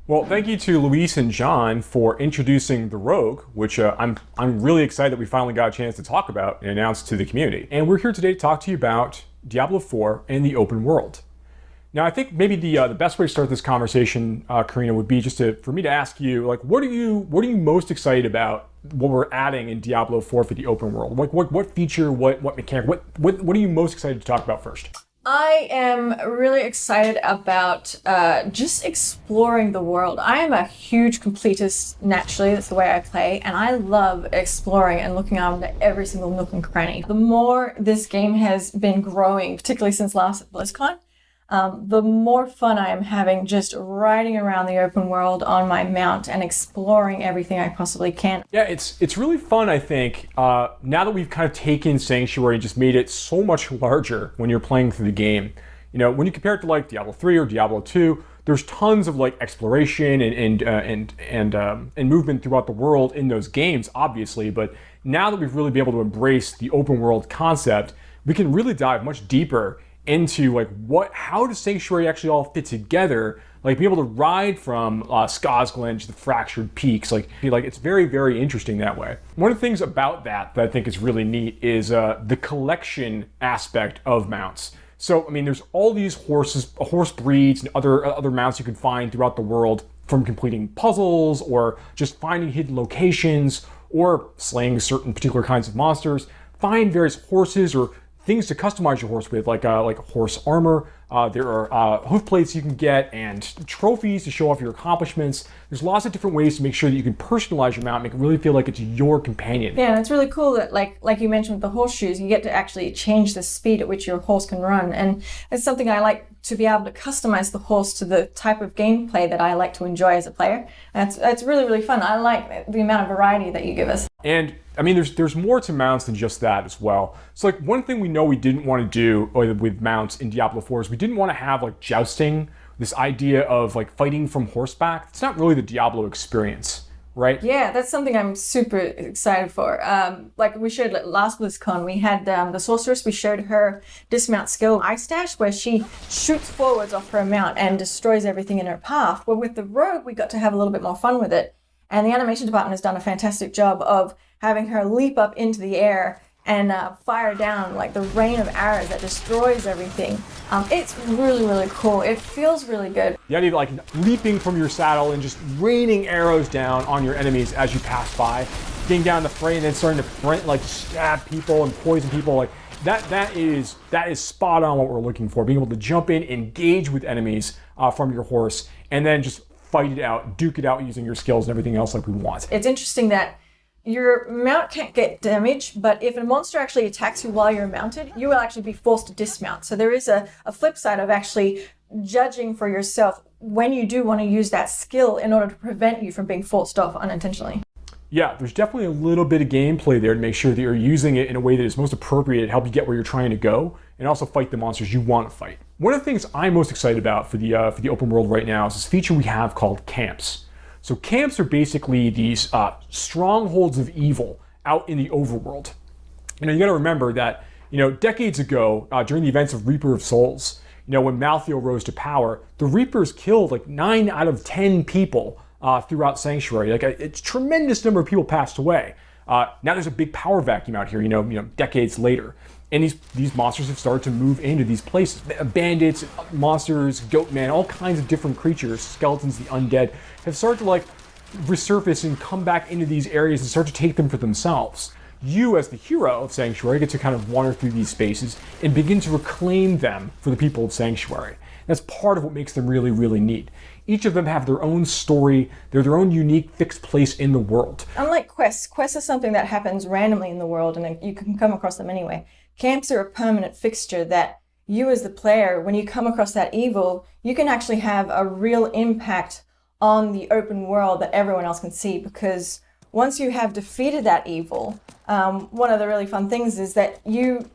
Well, thank you to Luis and John for introducing the Rogue, which I'm really excited that we finally got a chance to talk about and announce to the community. And we're here today to talk to you about Diablo 4 and the open world. Now, I think maybe the best way to start this conversation, Careena, would be just for me to ask you, like, what are you most excited about what we're adding in Diablo 4 for the open world? Like, what feature, what mechanic, what are you most excited to talk about first? I am really excited about just exploring the world. I am a huge completist naturally, that's the way I play, and I love exploring and looking under every single nook and cranny. The more this game has been growing, particularly since last BlizzCon, the more fun I am having just riding around the open world on my mount and exploring everything I possibly can. Yeah, it's really fun, I think, now that we've kind of taken Sanctuary and just made it so much larger when you're playing through the game. You know, when you compare it to like Diablo 3 or Diablo 2, there's tons of like exploration and movement throughout the world in those games, obviously, but now that we've really been able to embrace the open world concept, we can really dive much deeper into like how does Sanctuary actually all fit together, like be able to ride from Skosglen to the Fractured Peaks, like it's very, very interesting that way. One of the things about that I think is really neat is the collection aspect of mounts. So I mean, there's all these horse breeds and other mounts you can find throughout the world, from completing puzzles or just finding hidden locations or slaying certain particular kinds of monsters. Find various horses or things to customize your horse with, like horse armor. There are hoof plates you can get and trophies to show off your accomplishments. There's lots of different ways to make sure that you can personalize your mount, make it really feel like it's your companion. Yeah, and it's really cool that like you mentioned with the horseshoes, you get to actually change the speed at which your horse can run. And it's something I like, to be able to customize the horse to the type of gameplay that I like to enjoy as a player. And it's really, really fun. I like the amount of variety that you give us. And I mean, there's more to mounts than just that as well. So like one thing we know we didn't want to do with mounts in Diablo 4 is we didn't want to have like jousting, this idea of like fighting from horseback. It's not really the Diablo experience, right? Yeah, that's something I'm super excited for. Like we showed last BlizzCon, we had the sorceress, we showed her dismount skill, Ice Dash, where she shoots forwards off her mount and destroys everything in her path. Well, with the Rogue, we got to have a little bit more fun with it. And the animation department has done a fantastic job of having her leap up into the air and fire down like the rain of arrows that destroys everything. It's really, really cool. It feels really good. The idea of like leaping from your saddle and just raining arrows down on your enemies as you pass by, getting down the fray and then starting to stab people and poison people, like that is spot on what we're looking for. Being able to jump in, engage with enemies from your horse, and then just fight it out, duke it out using your skills and everything else like we want. It's interesting that your mount can't get damaged, but if a monster actually attacks you while you're mounted, you will actually be forced to dismount. So there is a flip side of actually judging for yourself when you do want to use that skill in order to prevent you from being forced off unintentionally. Yeah, there's definitely a little bit of gameplay there to make sure that you're using it in a way that is most appropriate to help you get where you're trying to go and also fight the monsters you want to fight. One of the things I'm most excited about for the open world right now is this feature we have called camps. So camps are basically these strongholds of evil out in the overworld. You know, you got to remember that, you know, decades ago, during the events of Reaper of Souls, you know, when Malthael rose to power, the Reapers killed like 9 out of 10 people throughout Sanctuary. Like a tremendous number of people passed away. Now there's a big power vacuum out here, you know, decades later. And these monsters have started to move into these places. Bandits, monsters, goatmen, all kinds of different creatures, skeletons, the undead, have started to like resurface and come back into these areas and start to take them for themselves. You, as the hero of Sanctuary, get to kind of wander through these spaces and begin to reclaim them for the people of Sanctuary. That's part of what makes them really, really neat. Each of them have their own story. They're their own unique, fixed place in the world. Unlike quests are something that happens randomly in the world and you can come across them anyway. Camps are a permanent fixture that you as the player, when you come across that evil, you can actually have a real impact on the open world that everyone else can see, because once you have defeated that evil, one of the really fun things is that you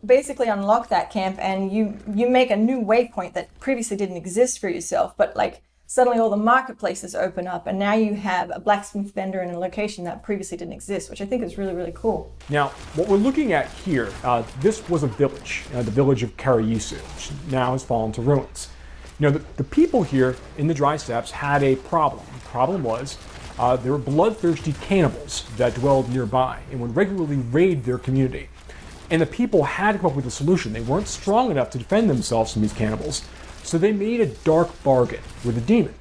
basically unlock that camp and you make a new waypoint that previously didn't exist for yourself, but like suddenly all the marketplaces open up and now you have a blacksmith vendor in a location that previously didn't exist, which I think is really, really cool. Now, what we're looking at here, this was a village, the village of Careena, which now has fallen to ruins. The people here in the dry steppes had a problem. The problem was there were bloodthirsty cannibals that dwelled nearby and would regularly raid their community. And the people had to come up with a solution. They weren't strong enough to defend themselves from these cannibals, so they made a dark bargain with a demon.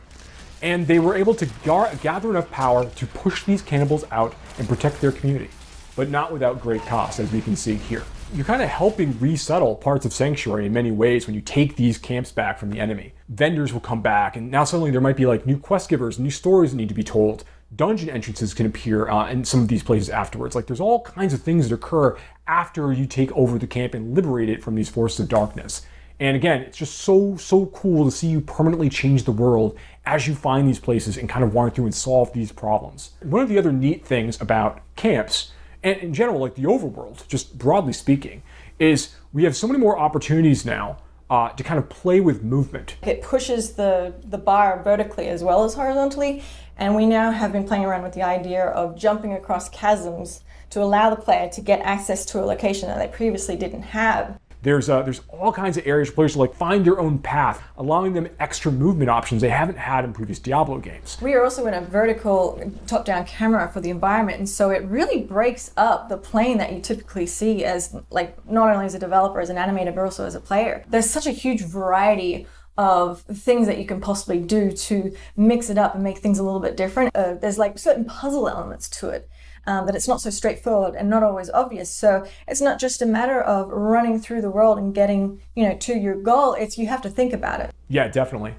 And they were able to gather enough power to push these cannibals out and protect their community, but not without great cost, as we can see here. You're kind of helping resettle parts of Sanctuary in many ways when you take these camps back from the enemy. Vendors will come back, and now suddenly there might be like new quest givers, new stories that need to be told. Dungeon entrances can appear in some of these places afterwards. Like there's all kinds of things that occur after you take over the camp and liberate it from these forces of darkness. And again, it's just so cool to see you permanently change the world as you find these places and kind of wander through and solve these problems. One of the other neat things about camps, and in general, like the overworld, just broadly speaking, is we have so many more opportunities now to kind of play with movement. It pushes the bar vertically as well as horizontally, and we now have been playing around with the idea of jumping across chasms to allow the player to get access to a location that they previously didn't have. There's all kinds of areas for players to like find their own path, allowing them extra movement options they haven't had in previous Diablo games. We are also in a vertical top-down camera for the environment, and so it really breaks up the plane that you typically see as like not only as a developer, as an animator, but also as a player. There's such a huge variety of things that you can possibly do to mix it up and make things a little bit different. There's like certain puzzle elements to it. That it's not so straightforward and not always obvious. So it's not just a matter of running through the world and getting, to your goal. It's you have to think about it. Yeah, definitely.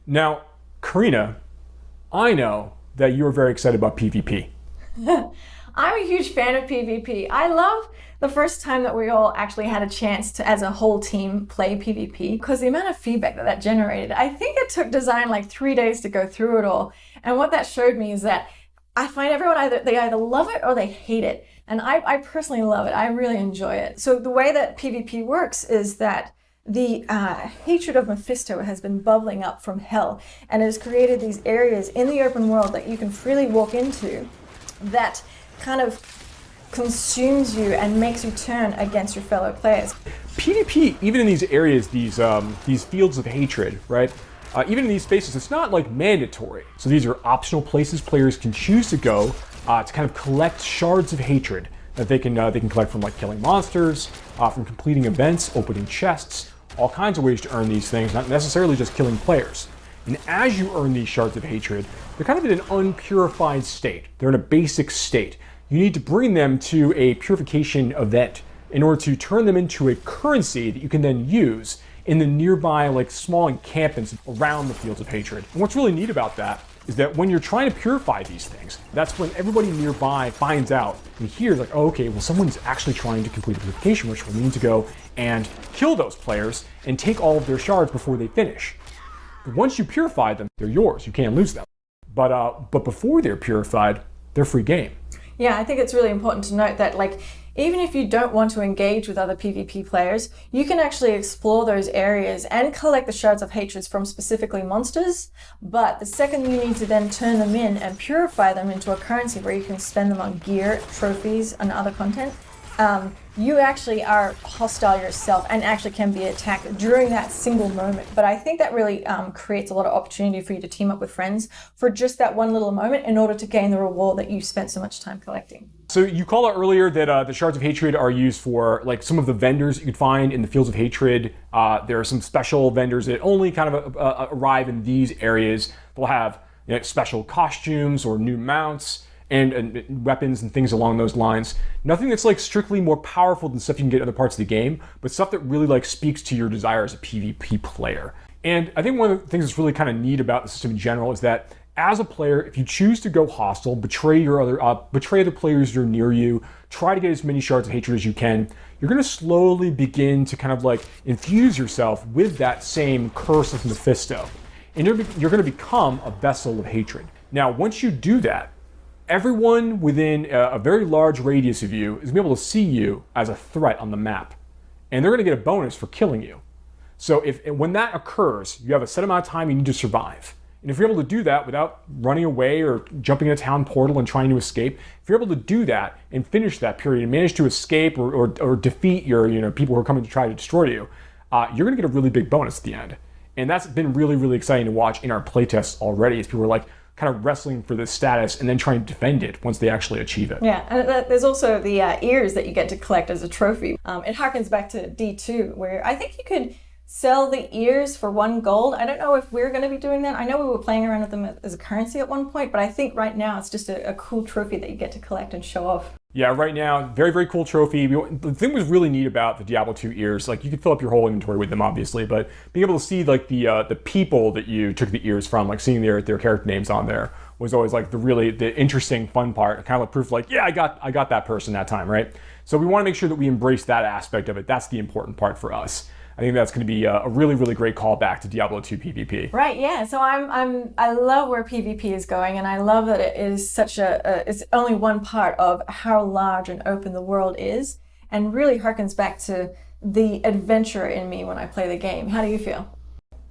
Now, Careena, I know that you're very excited about PvP. I'm a huge fan of PvP. I love the first time that we all actually had a chance to, as a whole team, play PvP, because the amount of feedback that generated, I think it took design like 3 days to go through it all. And what that showed me is that I find everyone either love it or they hate it. And I personally love it. I really enjoy it. So the way that PvP works is that the hatred of Mephisto has been bubbling up from hell and has created these areas in the open world that you can freely walk into that kind of consumes you and makes you turn against your fellow players. PvP, even in these areas, these fields of hatred, right? Even in these spaces, it's not like mandatory. So these are optional places players can choose to go to kind of collect shards of hatred that they can collect from like killing monsters, from completing events, opening chests, all kinds of ways to earn these things, not necessarily just killing players. And as you earn these shards of hatred, they're kind of in an unpurified state. They're in a basic state. You need to bring them to a purification event in order to turn them into a currency that you can then use in the nearby like small encampments around the fields of hatred. And what's really neat about that is that when you're trying to purify these things, that's when everybody nearby finds out and hears like, oh, okay, well, someone's actually trying to complete a purification ritual. We need to go and kill those players and take all of their shards before they finish. But once you purify them, they're yours. You can't lose them. But before they're purified, they're free game. Yeah, I think it's really important to note that like even if you don't want to engage with other PvP players, you can actually explore those areas and collect the shards of hatreds from specifically monsters. But the second you need to then turn them in and purify them into a currency where you can spend them on gear, trophies, and other content, you actually are hostile yourself and actually can be attacked during that single moment. But I think that really creates a lot of opportunity for you to team up with friends for just that one little moment in order to gain the reward that you spent so much time collecting. So you called out earlier that the shards of hatred are used for like some of the vendors you can find in the fields of hatred. There are some special vendors that only kind of arrive in these areas. They'll have special costumes or new mounts and weapons and things along those lines. Nothing that's like strictly more powerful than stuff you can get in other parts of the game, but stuff that really like speaks to your desire as a PvP player. And I think one of the things that's really kind of neat about the system in general is that as a player, if you choose to go hostile, betray other players that are near you, try to get as many shards of hatred as you can, you're going to slowly begin to kind of like infuse yourself with that same curse of Mephisto. And you're going to become a vessel of hatred. Now, once you do that, everyone within a very large radius of you is going to be able to see you as a threat on the map. And they're going to get a bonus for killing you. So when that occurs, you have a set amount of time you need to survive. And if you're able to do that without running away or jumping in a town portal and trying to escape, if you're able to do that and finish that period and manage to escape or defeat your people who are coming to try to destroy you, you're going to get a really big bonus at the end. And that's been really, really exciting to watch in our playtests already, as people are like kind of wrestling for this status and then trying to defend it once they actually achieve it. Yeah, and there's also the ears that you get to collect as a trophy. It harkens back to D2, where I think you could sell the ears for 1 gold. I don't know if we're going to be doing that. I know we were playing around with them as a currency at one point, but I think right now it's just a cool trophy that you get to collect and show off. Yeah, right now, very, very cool trophy. The thing was really neat about the Diablo 2 ears, like you could fill up your whole inventory with them, obviously, but being able to see like the people that you took the ears from, like seeing their character names on there, was always like the interesting, fun part. Kind of like proof, like, yeah, I got that person that time, right? So we want to make sure that we embrace that aspect of it. That's the important part for us. I think that's going to be a really, really great callback to Diablo 2 PvP. Right, yeah. So I love where PvP is going, and I love that it is such it's only one part of how large and open the world is, and really harkens back to the adventurer in me when I play the game. How do you feel?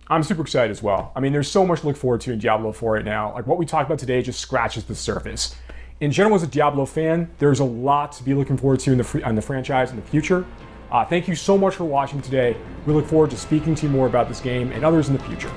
I'm super excited as well. I mean, there's so much to look forward to in Diablo 4 right now. Like what we talked about today just scratches the surface. In general, as a Diablo fan, there's a lot to be looking forward to in the franchise in the future. Thank you so much for watching today. We look forward to speaking to you more about this game and others in the future.